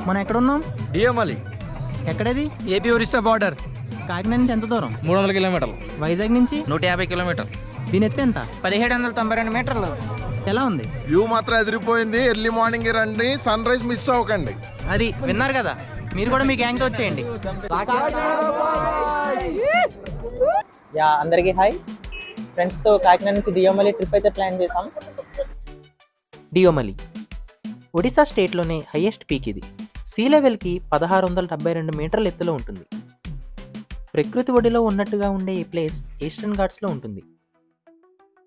మనం ఎక్కడున్నాం? డియోమలి. ఎక్కడది? AP Orissa border. కాకినాడ నుంచి ఎంత దూరం? 300 కిలోమీటర్లు. వైజాగ్ నుంచి 150 కిలోమీటర్లు. దీని ఎత్తు ఎంత? 1792 మీటర్లు. ఎలా ఉంది? వ్యూ మాత్రం ఎదిరిపోయింది. ఎర్లీ మార్నింగ్ రండి, సన్ రైజ్ మిస్ అవ్వకండి. అది విన్నారు కదా, మీరు కూడా మీ గ్యాంగ్తో వచ్చేయండి. యా, అందరికీ హాయ్. ఫ్రెండ్స్తో కాకినాడ నుంచి డియోమలి ట్రిప్ అయితే ప్లాన్ చేసాం. డియోమలి ఒడిశా స్టేట్లోనే హైయెస్ట్ పీక్ ఇది. సీ లెవెల్కి 1672 మీటర్ల ఎత్తులో ఉంటుంది. ప్రకృతి ఒడిలో ఉన్నట్టుగా ఉండే ఈ ప్లేస్ ఈస్టర్న్ ఘాట్స్లో ఉంటుంది.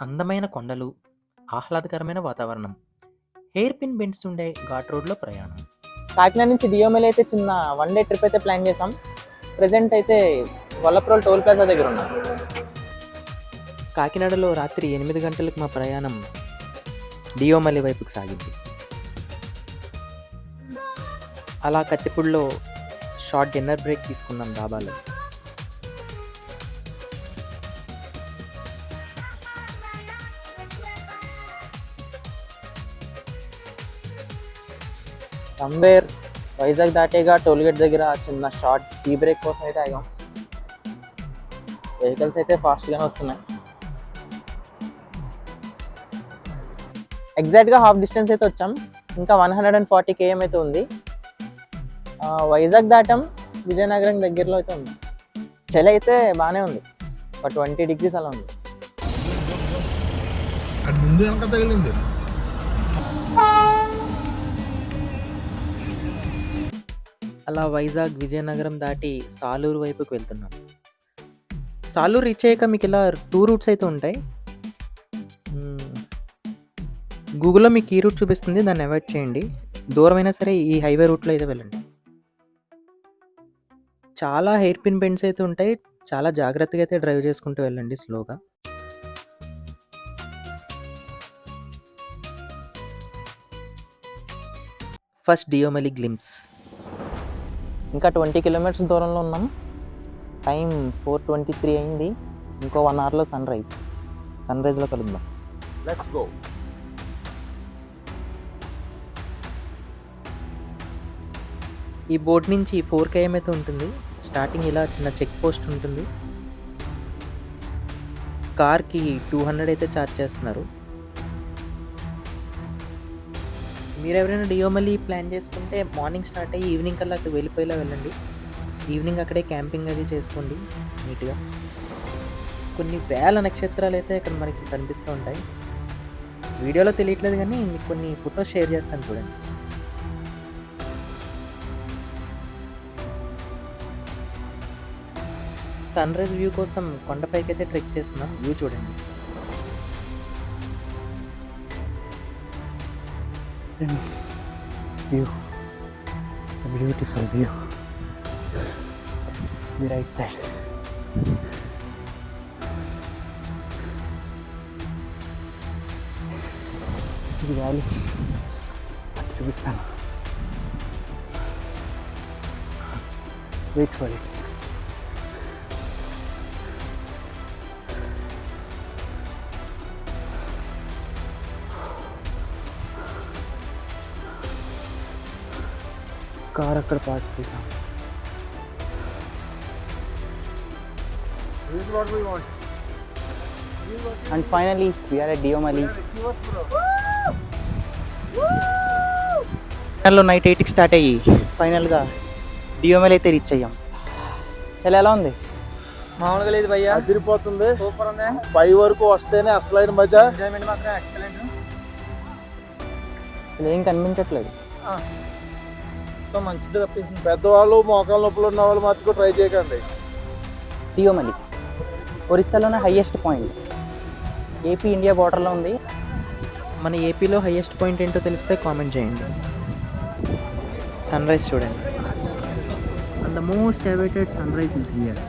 అందమైన కొండలు, ఆహ్లాదకరమైన వాతావరణం, హెయిర్ పిన్ బెండ్స్ ఉండే ఘాట్ రోడ్లో ప్రయాణం. కాకినాడ నుంచి డియోమలి అయితే చిన్న 1 డే ట్రిప్ అయితే ప్లాన్ చేసాం. ప్రజెంట్ అయితే వల్లప్రోల్ టోల్ ప్లాజా దగ్గర ఉన్నాం. కాకినాడలో రాత్రి 8 గంటలకు మా ప్రయాణం డియోమలి వైపుకి సాగింది. అలా కత్తిపూడిలో షార్ట్ డిన్నర్ బ్రేక్ తీసుకున్నాం డాబాలో. సమ్వేర్ వైజాగ్ దాటేగా టోల్గేట్ దగ్గర చిన్న షార్ట్ టీ బ్రేక్ కోసం అయితే ఆగాం. వెహికల్స్ అయితే ఫాస్ట్గానే వస్తున్నాయి. ఎగ్జాక్ట్గా హాఫ్ డిస్టెన్స్ అయితే వచ్చాం. ఇంకా 140 km అయితే ఉంది. వైజాగ్ దాటాం, విజయనగరం దగ్గరలో అయితే ఉంది. చలి అయితే బాగానే ఉంది, ఒక 20 degrees అలా ఉంది. ముందు వెనక తగిలింది. అలా వైజాగ్ విజయనగరం దాటి సాలూరు వైపుకి వెళ్తున్నాం. సాలూరు రీచ్ అయ్యాక మీకు ఇలా 2 రూట్స్ అయితే ఉంటాయి. గూగుల్లో మీకు ఈ రూట్ చూపిస్తుంది, దాన్ని అవాయిడ్ చేయండి. దూరమైనా సరే ఈ హైవే రూట్లో అయితే వెళ్ళండి. చాలా హెయిర్ పిన్ బెండ్స్ అయితే ఉంటాయి. చాలా జాగ్రత్తగా అయితే డ్రైవ్ చేసుకుంటూ వెళ్ళండి స్లోగా. First Deomali glimpse. ఇంకా 20 kilometers దూరంలో ఉన్నాం. టైం 4:23 అయింది. ఇంకో 1 hourలో సన్ రైజ్లో కలుద్దాం. Let's go. ఈ బోట్ నుంచి 4 km అయితే ఉంటుంది. స్టార్టింగ్ ఇలా చిన్న చెక్ పోస్ట్ ఉంటుంది. కార్కి 200 అయితే ఛార్జ్ చేస్తున్నారు. మీరు ఎవరైనా డియోమలి ప్లాన్ చేసుకుంటే మార్నింగ్ స్టార్ట్ అయ్యి ఈవినింగ్ కల్లా అక్కడ వెళ్ళిపోయేలా వెళ్ళండి. ఈవినింగ్ అక్కడే క్యాంపింగ్ అది చేసుకోండి నీట్గా. కొన్ని వేల నక్షత్రాలు అయితే ఇక్కడ మనకి కనిపిస్తూ ఉంటాయి. వీడియోలో తెలియట్లేదు కానీ మీకు కొన్ని ఫొటోస్ షేర్ చేస్తాను చూడండి. సన్ రైజ్ వ్యూ కోసం కొండపైకి అయితే ట్రెక్ చేస్తున్నాం. వ్యూ చూడండి. View, beautiful view. The right side. ఇది వ్యాలీ చూపిస్తాను. Wait for it. కార్ అక్కడ పార్క్ చేసాం. And finally we're at Deomali. Night 8కి స్టార్ట్ అయ్యి ఫైనల్గా డియోమలి అయితే రీచ్ అయ్యాం. చాలా ఎలా ఉంది? మామూలుగా లేదు భయ్యా, అదిరిపోతుంది. సూపర్ ఉంది. 5 వరకు వస్తేనే అసలైన మజా. ఎంజాయ్మెంట్ మాత్రం ఎక్సలెంట్. అసలు ఏం కనిపించట్లేదు. మంచిది తప్పించింది. పెద్దవాళ్ళు, మోకాళ్ళ నొప్పులు ఉన్న వాళ్ళు మటుకు ట్రై చేయకండి. Deomali ఒరిస్సాలోనే highest point. AP India బోర్డర్లో ఉంది. మన ఏపీలో హైయెస్ట్ పాయింట్ ఏంటో తెలిస్తే కామెంట్ చేయండి. సన్ రైజ్ చూడండి. And the most awaited sunrise is here.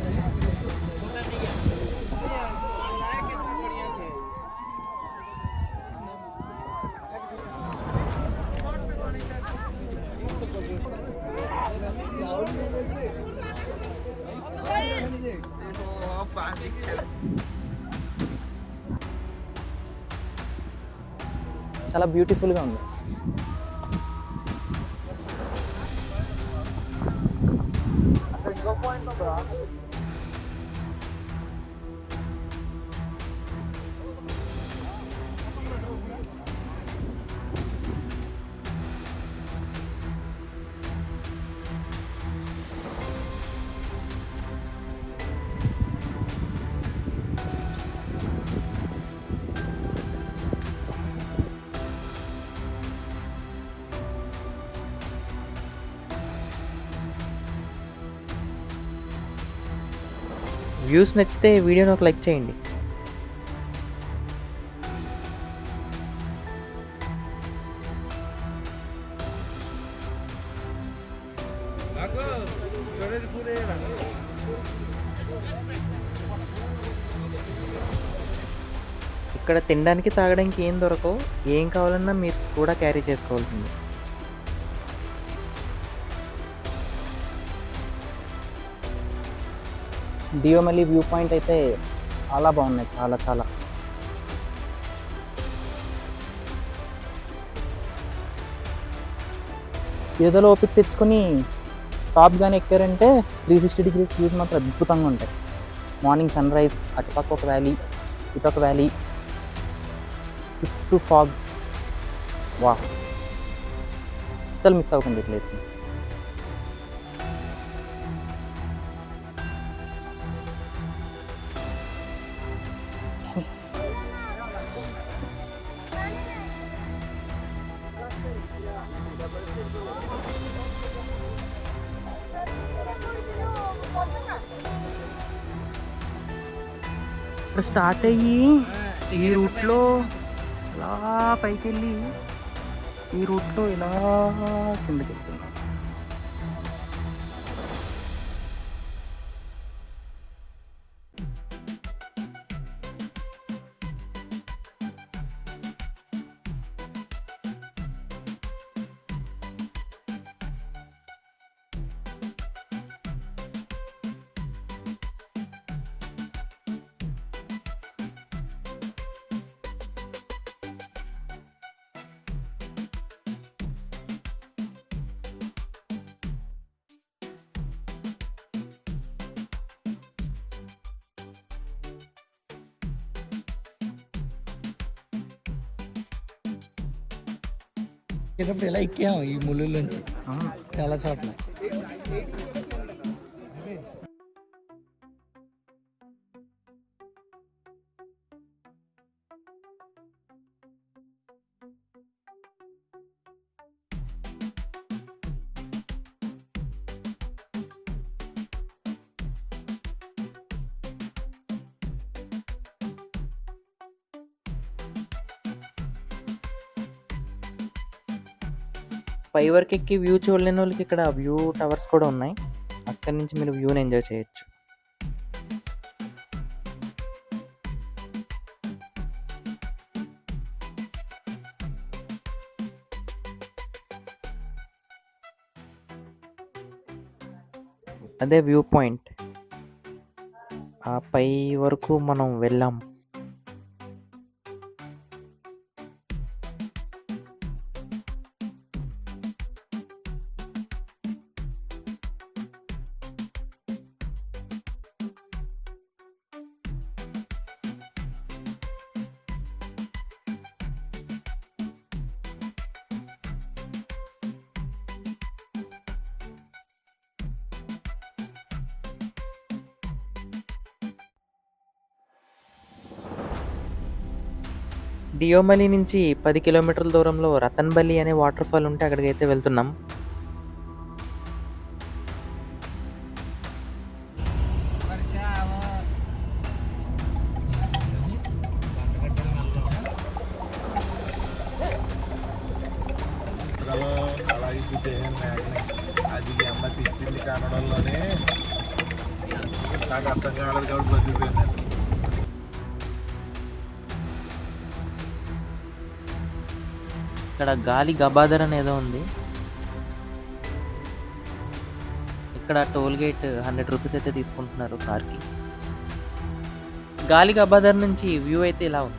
చాలా బ్యూటిఫుల్గా ఉంది. వ్యూస్ నచ్చితే వీడియోని ఒక లైక్ చేయండి. ఇక్కడ తినడానికి తాగడానికి ఏం దొరకవు, ఏం కావాలన్నా మీరు కూడా క్యారీ చేసుకోవాల్సింది. డియోమలి వ్యూ పాయింట్ అయితే చాలా బాగున్నాయి, చాలా చాలా. ఏదో ఓపిక తెచ్చుకొని టాప్ కానీ ఎక్కారంటే 360 డిగ్రీస్ వ్యూస్ మాత్రం అద్భుతంగా ఉంటాయి. మార్నింగ్ సన్ రైజ్, అటుపక్క ఒక వ్యాలీ, ఇటొక వ్యాలీ, చుట్టూ ఫాగ్. వా, అస్సలు మిస్ అవ్వకండి ఈ ప్లేస్ని. ఇప్పుడు స్టార్ట్ అయ్యి ఈ రూట్లో ఇలా పైకి వెళ్ళి ఈ రూట్లో ఇలా కిందకి వెళ్తున్నాం. ఇలా ఎక్కాము ఈ ముళ్ళు నుంచి చాలా చోట్ల. పై వరకు ఎక్కి వ్యూ చూడలేని వాళ్ళకి ఇక్కడ వ్యూ టవర్స్ కూడా ఉన్నాయి. అక్కడి నుంచి మీరు వ్యూని ఎంజాయ్ చేయొచ్చు. అదే వ్యూ పాయింట్. ఆ పై వరకు మనం వెళ్ళాం. డియోమలి నుంచి 10 కిలోమీటర్ల దూరంలో రతన్బలి అనే వాటర్ ఫాల్ ఉంటే అక్కడికైతే వెళ్తున్నాం. అది అమ్మ తిట్టింది కన్నడంలోనే నాకు అర్థం కాలేదు కాబట్టి బతికిపోయింది. ఇక్కడ గాలి గబాదర్ అనేదో ఉంది. ఇక్కడ టోల్ గేట్ 100 రూపీస్ అయితే తీసుకుంటున్నారు కార్కి. గాలి గబాదర్ నుంచి వ్యూ అయితే ఇలా ఉంది.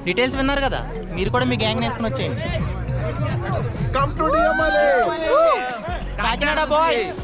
డీటెయిల్స్ విన్నారు కదా, మీరు కూడా మీ గ్యాంగ్ వేసుకుని వచ్చేయండి. Come to DMLA Kakinada boys.